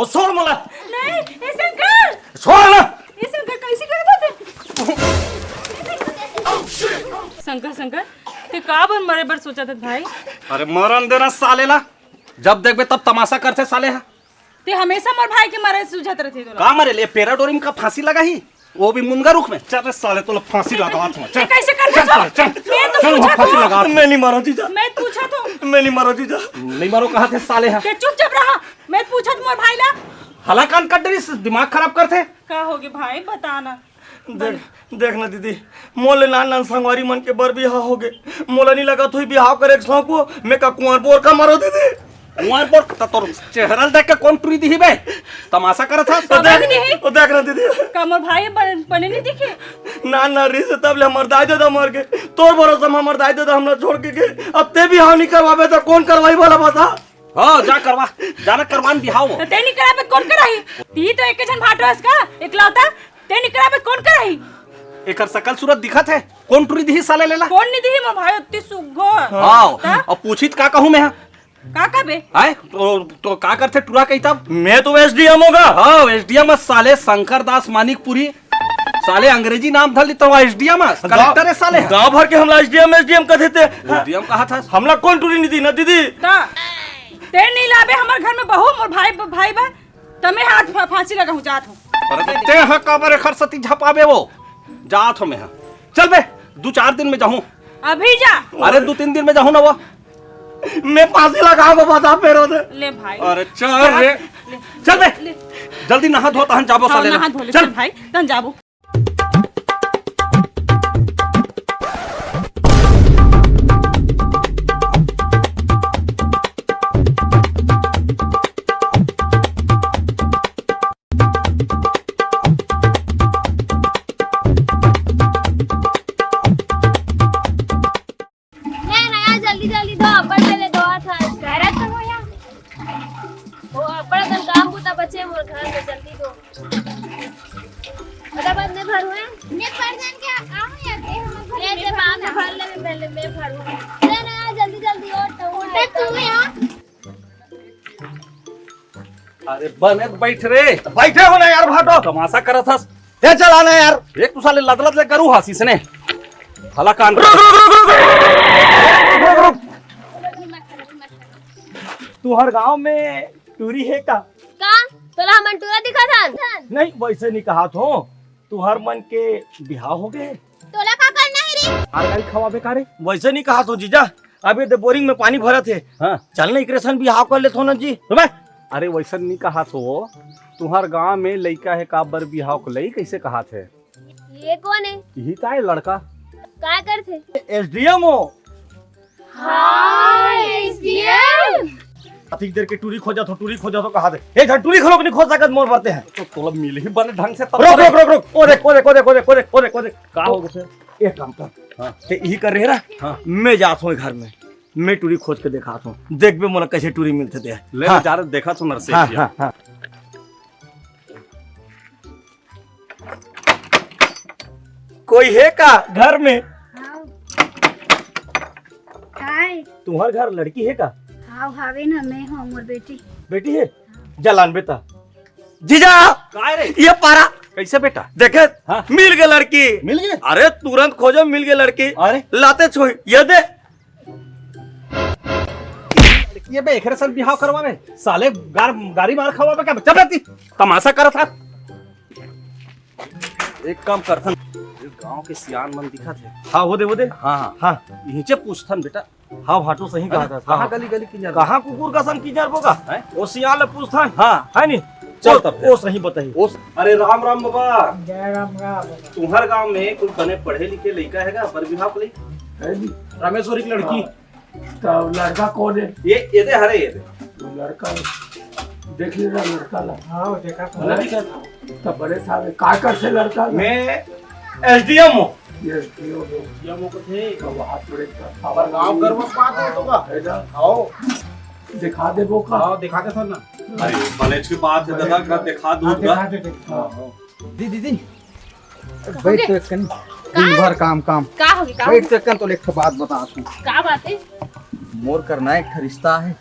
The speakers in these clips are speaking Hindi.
छोड़ मला नहीं ए शंकर छोड़ ना ए शंकर कैसे करत होते शंकर शंकर ते का बन मरे बर सोचा था भाई अरे मरण देना सालेला जब देखबे तब तमाशा करते साले हा ते हमेशा मोर भाई के मारे सुझात रहते तोला का मरे ले पेराडोरिम का फांसी लगा ही वो भी मुनगा रुख में चल रे साले तो फांसी लगा हाथ में चल कैसे करते हो मैं तो पूछा फांसी लगा मैं नहीं मारो जीजा मैं पूछा तो मैं नहीं मारो जीजा नहीं मारो कहा थे साले हा ते चुपचाप रहा मैं पूछा मोर भाई ला हला कान कट डरी दिमाग खराब करते का होगे भाई बताना देख ना दीदी मोले नान नान संगवारी मन के बर बिहाव हो गए मोला नहीं लगा तू बिहाव करे को मैं का कुंवर बोर का मारो दीदी कुंवर बोर तोर चेहरा देख के कौन टुरी दी बे तमाशा करत था ओ देख ना दीदी का मोर भाई बने नहीं दिखे ना ना री से तब ले हमर दाई दादा मर गए तोर भरोसा हमर दाई दादा हमरा छोड़ के गए अब ते बिहाव नहीं करवाबे तो कौन करवाई वाला बता हां जा करवा जाना करवान बिहाव ते नहीं कराबे कौन कराई ती तो एक जन भाटवास का एकलौता ते नहीं कराबे कौन कराई एकर सकल सूरत दिखत है कौन टुरी दी साले लेला कौन नहीं दी मोर भाई उतनी सुग्घर हां अब पूछित का कहूं मैं का बे आए तो का करते टुरा कही तब मैं तो एसडीएम होगा हाँ एसडीएम साले शंकर दास मानिकपुरी साले अंग्रेजी नाम धर ली तो एसडीएम कलेक्टर है साले गांव भर के हमला एसडीएम कहते थे एसडीएम कहा था हमला कौन टुरी नहीं दी ना दीदी ते नहीं लाबे हमर घर में बहू मोर भाई बा तमे हाथ फांसी लगाऊं जात हूं अरे ते ह कबरे खरसती झपाबे वो जात हो मैं चल बे 2-4 दिन में जाऊं अभी जा अरे 2-3 दिन में जाऊं ना वो मैं फांसी लगाऊंगा बता फेरो दे ले भाई अरे चल रे चल बे जल्दी नहा धो तहन जाबो साले नहा धो ले चल भाई तहन जाबो अरे बने बैठ रे बैठे हो ना यार भाटो तमाशा करत हस ते चलाना यार एक तू साले लदलत ले करू हसीस ने हला कान तू हर गांव में टूरी है का तोला हमन टूरा दिखा था नहीं वैसे नहीं कहा तो तू हर मन के बिहाव हो गए तोला का करना है रे आरगाई खवाबे का रे वैसे नहीं कहा तो जीजा अबे तो बोरिंग में पानी भरा थे हाँ चलना इक्रेशन बिहाव कर ले थो ना जी अरे वैसा नहीं कहा तो तुम्हार गांव में लड़का है का बर बिहाव को लई कैसे कहा थे ये कौन है यही का है लड़का क्या करते एसडीएम हो हां एसडीएम अधिक देर के टूरी खोजा तो कहा थे ए धर टूरी खोलो नहीं खोज सकत मोर बातें हैं तो तोला मिल ही बने ढंग से तब रोक ओ देख का हो गए एक काम कर हां ते यही कर रहे ना हां मैं जात हूं घर में मैं टूरी खोज के दिखात हूं देखबे मोला कैसे टूरी मिलते थे ले हाँ, जा रहे देखा तो नरसे हां कोई है का घर में हाय तुम्हार घर लड़की है का हां भावे ना मैं हूं मोर बेटी है जलान बेटा जीजा काय रे ये पारा कैसे बेटा देखे हाँ? मिल गई लड़की मिल गई अरे तुरंत खोजो मिल गई लड़की अरे लाते छोई ये दे ये बे एकरे संग बिहाव करवावे साले गाड़ी मार खवावे क्या चल रहती तमाशा करत था एक काम करथन गांव के सियान मन दिखा थे हां वो दे हां हां नीचे पूछथन बेटा हां भाटो सही कहा था कहां गली किंजर कहां कुकुर का संग किंजर बोगा वो सियान ले पूछथन हां है नी चल तब वो सही बताई वो अरे राम राम बाबा जय राम तुम्हार गांव में कोई बने पढ़े लिखे लड़का हैगा पर विवाह को है नी रामेश्वरी की लड़की तब लड़का कौन है ये दे हरे ये दे लड़का देख लेना लड़का ला हां देखा था तब बड़े सारे काकर से लड़का मैं एसडीएम हूं एसडीएम को थे अब हाथ बड़े का और गांव घर में बात है तो का है ना आओ दिखा दे वो का हां दिखा दे सर ना अरे कॉलेज की बात है दादा का दिखा दूं दिखा दे हां दीदी बैठ तो कन दिन भर काम का होगी का बैठ तो कन तो एक बात बता सूं का बात है मोर करना एक रिश्ता है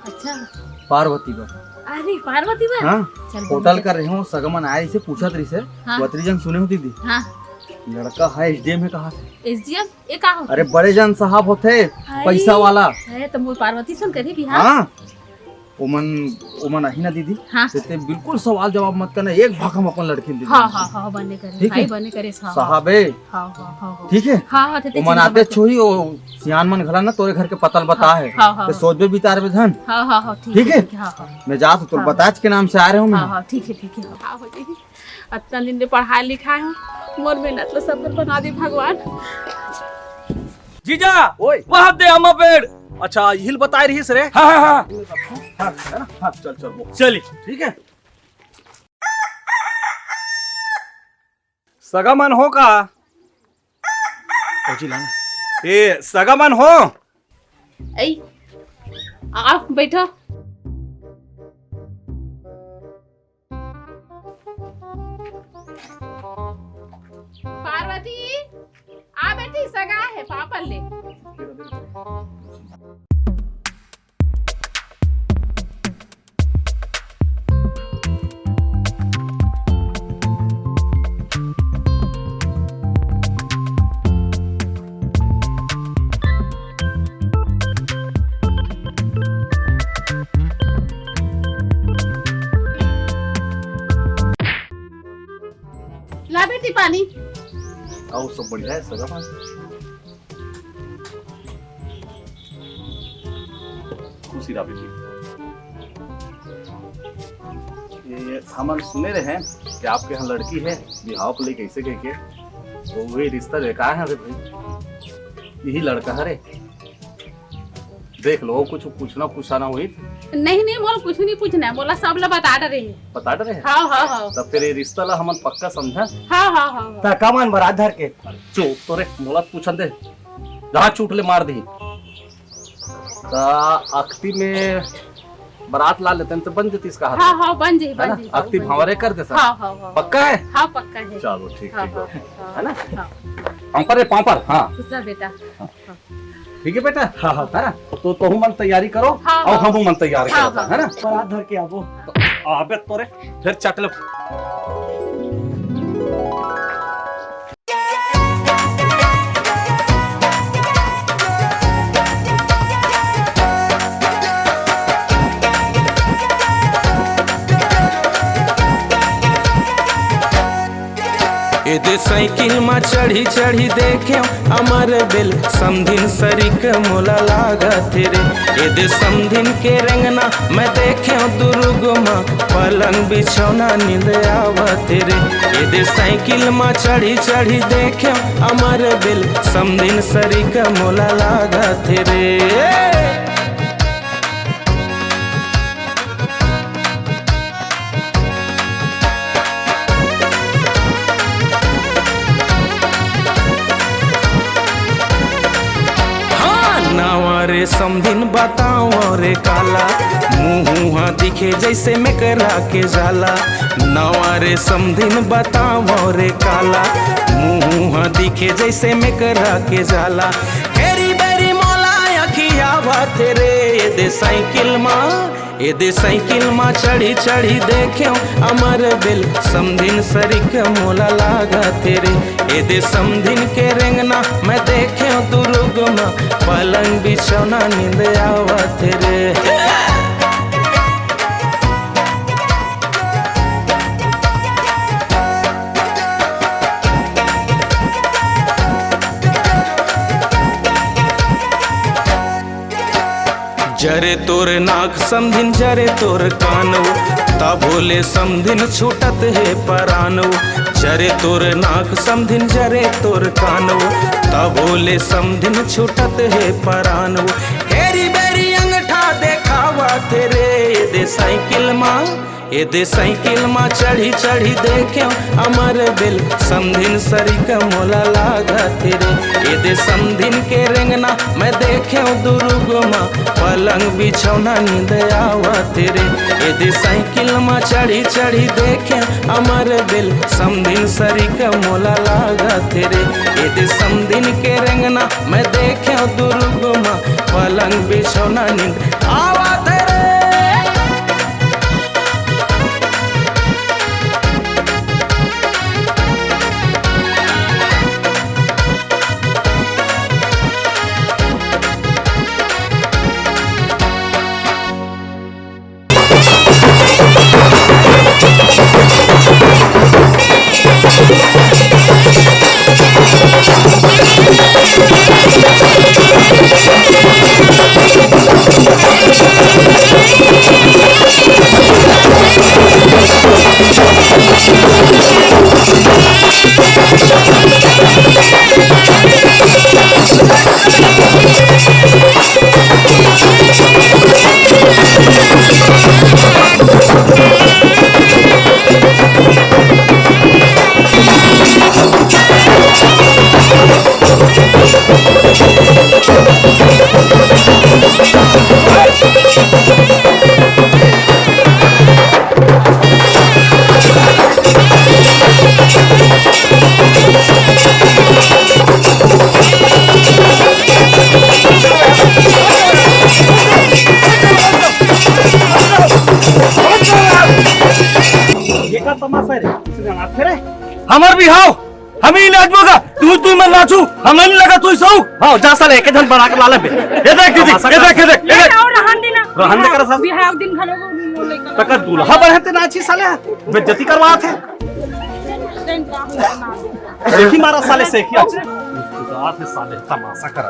अच्छा पार्वती का अरे पार्वती बा हाँ चल होटल कर रही हूँ सगमन आए से पूछा तरी से हाँ। बतरी जन सुने होती थी हाँ लड़का है एसडीएम है कहाँ से एसडीएम ये का होता अरे बड़े जन साहब होते पैसा वाला है तो मोर पार्वती सुन करे भी हाँ हाँ ओमन ओमन अही ना दीदी हाँ ते बिल्कुल सवाल जवाब मत करना एक भाग हम अपन लड़की दीदी हाँ हाँ हाँ बने करे ठीक है? भाई बने करे हाँ साहब है हाँ हाँ हाँ ठीक है हाँ हाँ ते ओमन आते छोही ओ सियान मन घला ना तोरे घर के पतल बता है हाँ हाँ ते सोचबे बितार में धन हाँ हाँ हाँ ठीक है? हाँ हाँ मैं जात तो हाँ। बताज के नाम से आ रहे हूँ हाँ मैं हाँ ठीक है हाँ हो जाएगी अत्ता लिंदे पढ़ाई लिखाई हूँ मोर मेहनत लो सब बना दे भगवान जीजा ओए वहाँ दे अम्मा पेड़ अच्छा हिल बताए रही रे हाँ हाँ हाँ हाँ है ना हाँ चल चल वो चली ठीक है सगामन हो का ए सगामन हो ऐ आओ बैठो पार्वती आ बेटी सगा है पापा ले ला बेटी पानी आओ सब बढ़िया है सगामन खुशी रहा बेटी ये हम सुने रहे हैं कि आपके यहाँ लड़की है बिहाव को लेके कैसे कह के तो वही रिश्ता देखा है अरे भाई यही लड़का है रे देख लो कुछ पूछना पूछाना हुई नहीं मोल कुछ नहीं पूछना बोला सब ला बता रहे बता रहे हैं हाँ हाँ हाँ तब फिर ये रिश्ता ला हमन पक्का समझा हाँ हाँ हाँ तकामान बराधर के चुप तो रे मोला पूछन दे जहाँ चूट ले मार दी ता अख्ती में बारात ला लेते हैं तो बन जाती इसका हाथ हाँ हाँ बन जी है ना अख्ती भंवरे कर दे सर हाँ हाँ हाँ पक्का है हाँ पक्का है चलो ठीक हाँ ठीक हाँ है ना हाँ पांपर रे पांपर हाँ दूसरा बेटा ठीक है बेटा हाँ हाँ है ना तो तुम मन तैयारी करो हाँ, और हाँ। हम मन तैयार हाँ, करता हाँ। है ना बारात धर के आवो आबे तोरे फिर चटल एदे साइकिल में चढ़ी चढ़ी देखे अमर बिल समधिन सरिक मोला लागत रे एदे समधिन के रंगना मैं देखे दुर्ग माँ पलंग बिछौना नींद आवत रे एदे साइकिल में चढ़ी चढ़ी देखे अमर बिल समधिन सरिक मोला लागत रे रे समधिन बताओ रे काला मुँह दिखे जैसे मैं करा के जाला नवा रे समधिन बताओ रे काला मुँह दिखे जैसे मैं करा के जाला हेरी बेरी मोला अखिया बात रे दे साइकिल माँ चढ़ी चढ़ी देखे अमर बिल समधिन सरिक मोला लागत रे एदे समधिन के रेंगना मैं देखे दुर्ग माँ पलंग बिछौना नींद आवत रे जरे तोर नाक समधिन जरे तोर कानव तब बोले समधिन छूटत है परानव जरे तोर नाक समधिन जरे तोर कानव तब बोले समधिन छूटत है परानव हेरी बेरी अंगठा देखावा तेरे दे साइकिल माँ चढ़ी चढ़ी देखे अमर बिल समधिन सरिक मोला लागत रे एदे समधिन के रेंगना मैं देखे दुर्ग माँ पलंग बिछौना नींद आवत रे एदे साइकिल माँ चढ़ी चढ़ी देखे अमर बिल समधिन सरिक मोला लागत रे एदे समधिन के रेंगना मैं देखे दुर्ग माँ पलंग बिछौना नींद आवत रे ये का तमाशा है रे? इसने नाच रे? हमर भी हाउ हम ही नाचबोगा तू मैं नाचू हमें नहीं लगा तू सौ हां जा साले एक जन बना के लाले पे ये देख ये देख ये और रहन देना रहन दे कर सा बिहाव दिन घलो को लइका तक दूल्हा बनते नाची साले बेइज्जती करवा थे देखी मारा साले से किया रात है साले तमाशा करा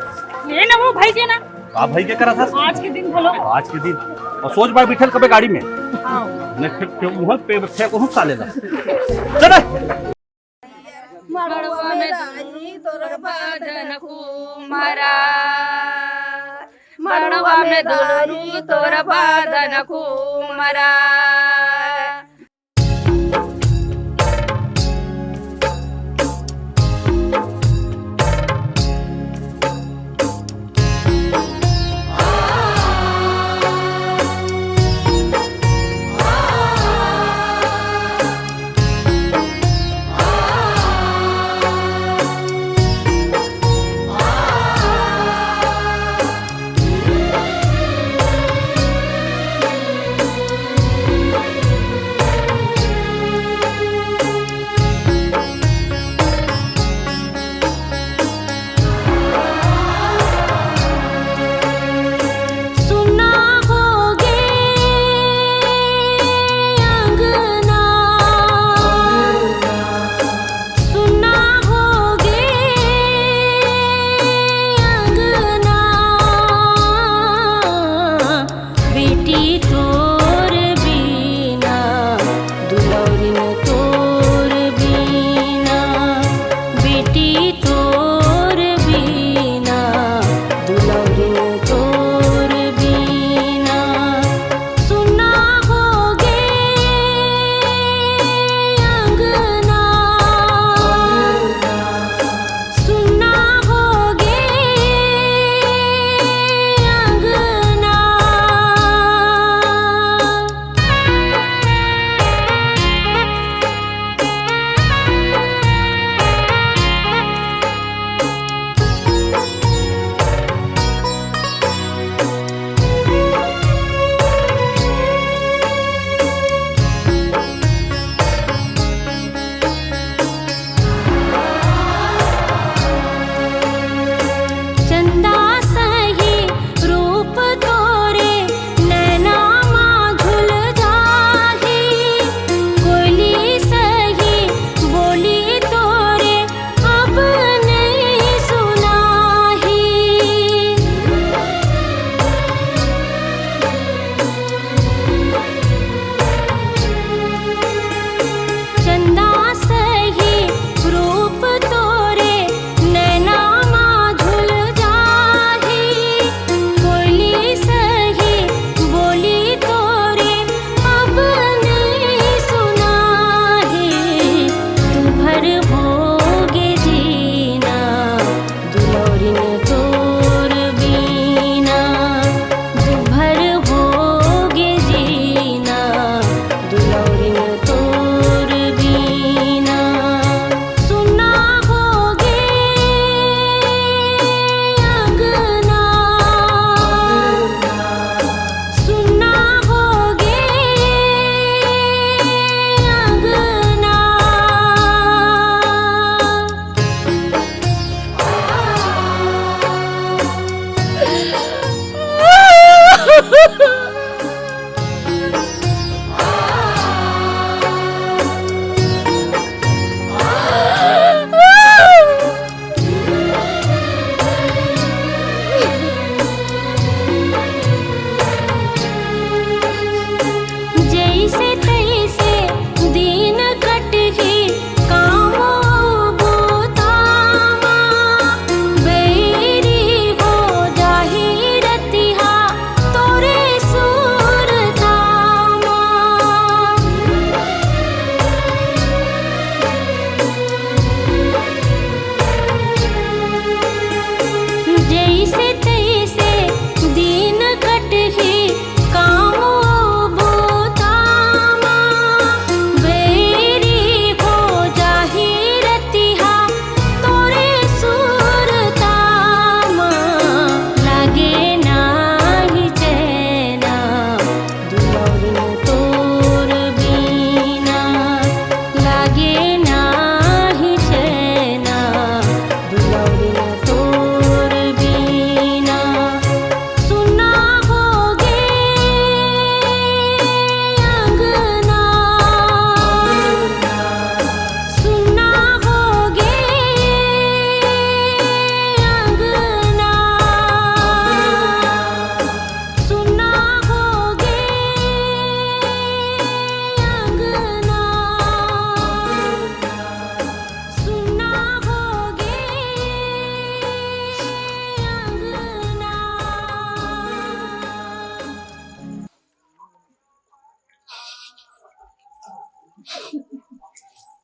ये ना वो भाई के ना का भाई के करा था आज के दिन घलो आज के दिन और सोच बार बैठल कबे गाड़ी में हां ने फिर मुंह पे फेंको हूं साले ला चल मड़वा में दाई तोर बाधन कुमारा मड़वा में दाई तोर बाधन कुमारा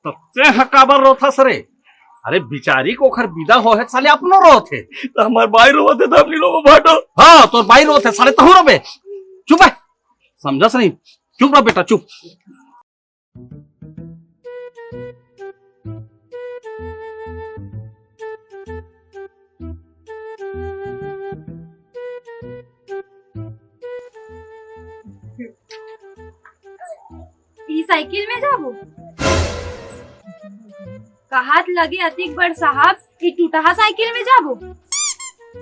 तत्ते हकाबर रो था सरे। अरे बिचारी को खर विदा हो है साले अपनो रो थे तो हमार भाई रो थे तो अपनी लोगों भाटो। हाँ तो भाई रो थे साले तहु रो बे। चुप है समझस नहीं। चुप रहो बेटा चुप। ई साइकिल में जाबो कहात लगे अतिक बड़ साहब ई टूटहा साइकिल में जाबो।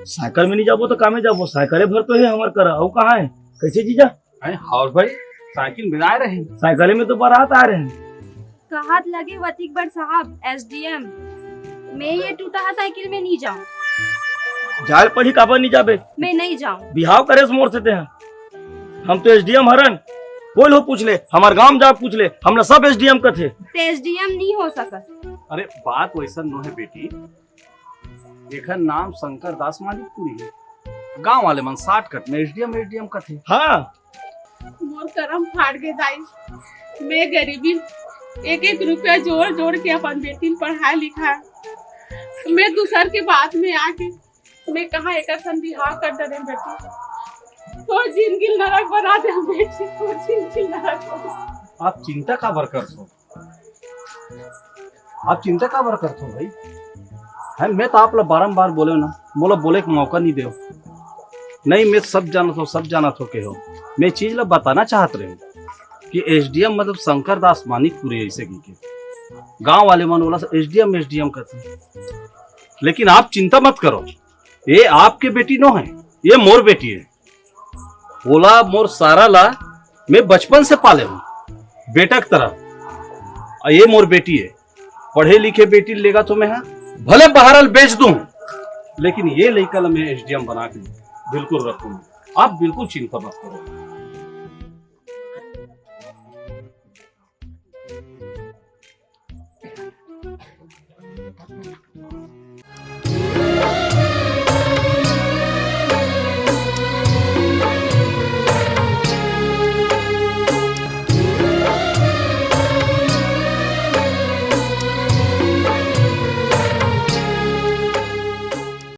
साइकिल में नहीं जाबो तो कामे जाबो। साइकिल भर तो है हमार करा और कहाँ है कैसे जीजा। और भाई साइकिल में आ रहे हैं। साइकिल में तो बारात आ रहे हैं। कहात लगे अतिक बड़ साहब एसडीएम मैं ये टूटहा साइकिल में नहीं जाऊँ। जाल पढ़ी काबर नहीं जाबे। मैं नहीं जाऊँ। बिहाव करे से मोर से ते हैं। हम तो एसडीएम हरन बोल हो पूछ ले हमार गांव जा पूछ ले हमने सब एसडीएम का थे। तो एसडीएम नहीं हो सकत। अरे बात वैसा नो है बेटी। देखा नाम शंकर दास मानिकपुरी है। गांव वाले मन 60 कट में एसडीएम का थे। हाँ मोर करम फाड़ के दाई। मैं गरीबी एक एक रुपया जोड़ जोड़ के अपन बेटी पढ़ाया लिखा। मैं दूसर के बात में आके मैं कहा एक बिहार कर दे बेटी तो जिंदगी नरक बना दे बेटी तो जिंदगी नरक। आप चिंता का बर कर सो। आप चिंता का बर कर सो भाई। है मैं तो आप लोग बारंबार बोले ना मोला बोले का मौका नहीं दो। नहीं मैं सब जाना तो के हो। मैं चीज ला बताना चाहत रहे कि एसडीएम मतलब शंकर दास मानिकपुरी ऐसे की के गांव वाले मन बोला एसडीएम करते। लेकिन आप चिंता मत करो ये आपके बेटी नो है ये मोर बेटी है। बोला मोर सारा ला मैं बचपन से पाले हूँ बेटा की तरह। ये मोर बेटी है पढ़े लिखे बेटी लेगा तो मैं भले बहरल बेच दूं लेकिन ये लड़का मैं एसडीएम बना के बिल्कुल रखूंगा। आप बिल्कुल चिंता मत करो।